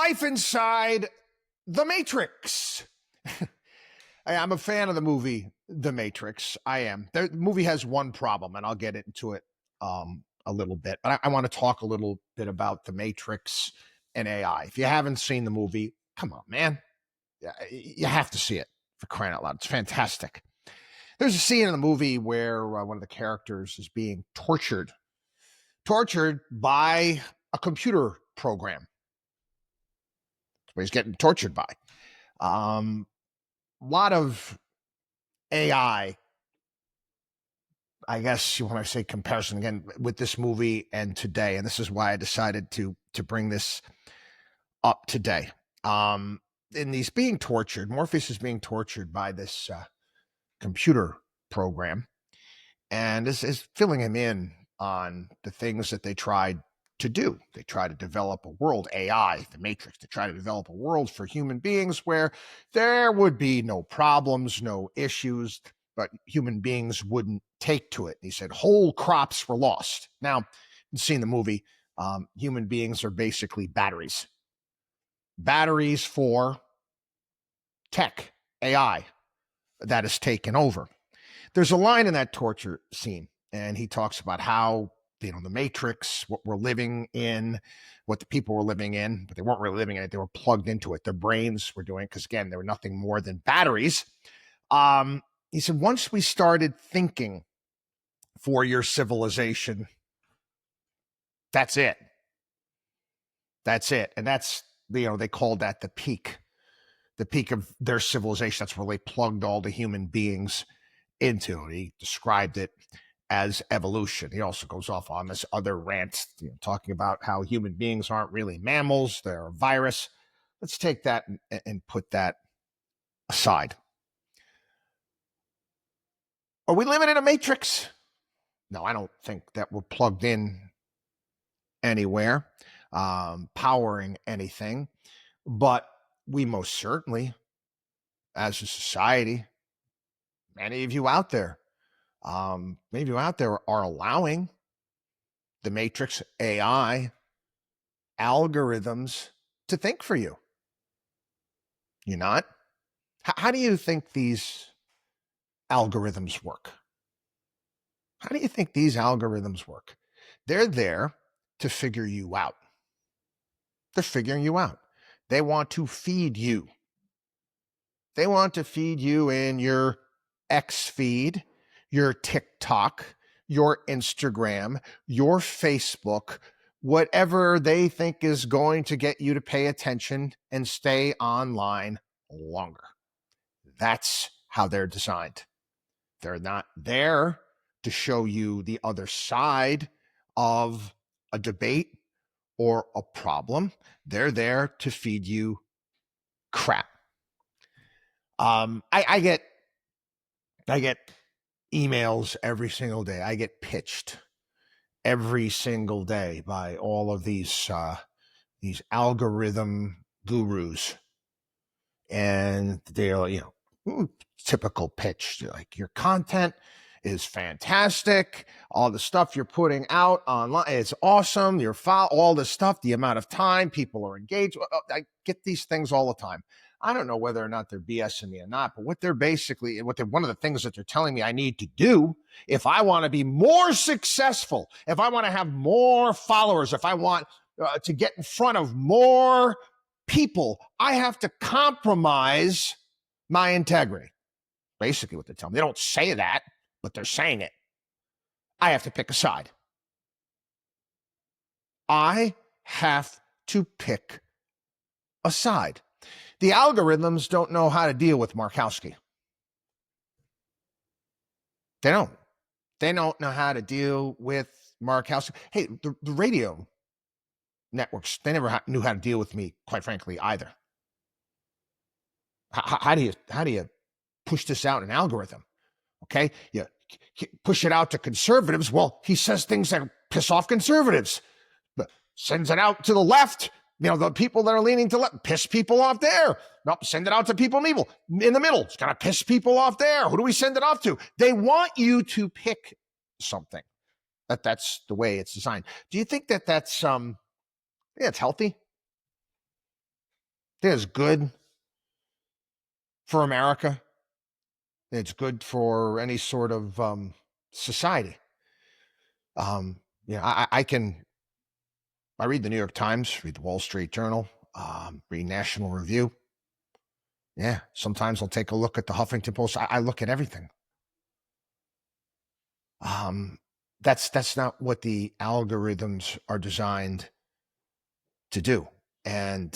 life inside the Matrix. I'm a fan of the movie The Matrix. I am. The movie has one problem, and I'll get into it a little bit. But I want to talk a little bit about The Matrix and AI. If you haven't seen the movie, come on, man. You have to see it, for crying out loud. It's fantastic. There's a scene in the movie where one of the characters is being tortured by a computer program. That's what he's getting tortured by. A lot of AI, I guess when I say comparison again with this movie and today, and this is why I decided to bring this up today. In these being tortured, Morpheus is being tortured by this computer program, and is filling him in on the things that they tried to do. They try to develop a world, AI, the Matrix, to try to develop a world for human beings where there would be no problems, no issues, but human beings wouldn't take to it. He said whole crops were lost. Now, you've seen the movie, human beings are basically batteries. Batteries for tech, AI, that has taken over. There's a line in that torture scene, and he talks about how, the Matrix, what we're living in, what the people were living in, but they weren't really living in it. They were plugged into it. Their brains were doing it because, again, they were nothing more than batteries. He said, once we started thinking for your civilization, that's it. That's it. And that's, they called that the peak of their civilization. That's where they plugged all the human beings into. He described it as evolution. He also goes off on this other rant, talking about how human beings aren't really mammals, they're a virus. Let's take that and put that aside. Are we living in a matrix? No, I don't think that we're plugged in anywhere, powering anything, but we most certainly, as a society, many of you out there are allowing the Matrix AI algorithms to think for you. You're not? How do you think these algorithms work? How do you think these algorithms work? They're there to figure you out. They're figuring you out. They want to feed you. They want to feed you in your X feed, your TikTok, your Instagram, your Facebook, whatever they think is going to get you to pay attention and stay online longer. That's how they're designed. They're not there to show you the other side of a debate or a problem. They're there to feed you crap. I get emails every single day. I get pitched every single day by all of these algorithm gurus, and they're typical pitch, like, your content is fantastic, all the stuff you're putting out online, it's awesome, all the stuff, the amount of time people are engaged. I get these things all the time. I don't know whether or not they're BSing me or not, but one of the things that they're telling me I need to do, if I want to be more successful, if I want to have more followers, if I want to get in front of more people, I have to compromise my integrity. Basically what they're telling me. They don't say that, but they're saying it. I have to pick a side. I have to pick a side. The algorithms don't know how to deal with Markowski. They don't. They don't know how to deal with Markowski. Hey, the radio networks, they never knew how to deal with me, quite frankly, either. How do you push this out in an algorithm? Okay, you push it out to conservatives. Well, he says things that piss off conservatives, but sends it out to the left. The people that are leaning to left, piss people off there. Nope, send it out to people in the middle. It's going to piss people off there. Who do we send it off to? They want you to pick something. That's the way it's designed. Do you think that's it's healthy? think it's good for America. It's good for any sort of society. I read the New York Times, read the Wall Street Journal, read National Review. Yeah, sometimes I'll take a look at the Huffington Post. I look at everything. That's not what the algorithms are designed to do. And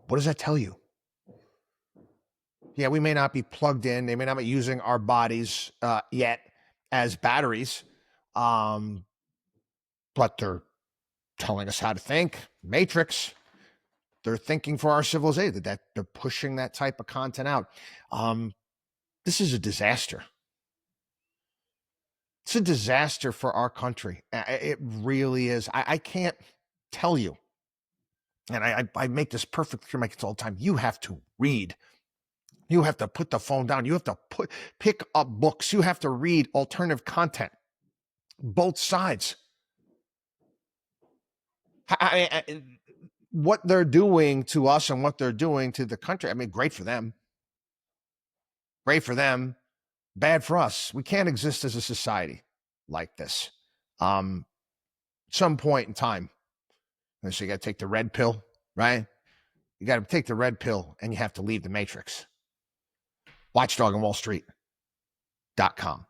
what does that tell you? Yeah, we may not be plugged in. They may not be using our bodies yet as batteries, but they're telling us how to think. Matrix. They're thinking for our civilization. That they're pushing that type of content out. This is a disaster. It's a disaster for our country. It really is. I can't tell you. And I make this perfect for my kids all the time. You have to read. You have to put the phone down. You have to pick up books. You have to read alternative content. Both sides. What they're doing to us and what they're doing to the country, I mean, great for them. Great for them. Bad for us. We can't exist as a society like this. Some point in time. So you got to take the red pill, right? You got to take the red pill and you have to leave the matrix. WatchDog and WallStreet.com.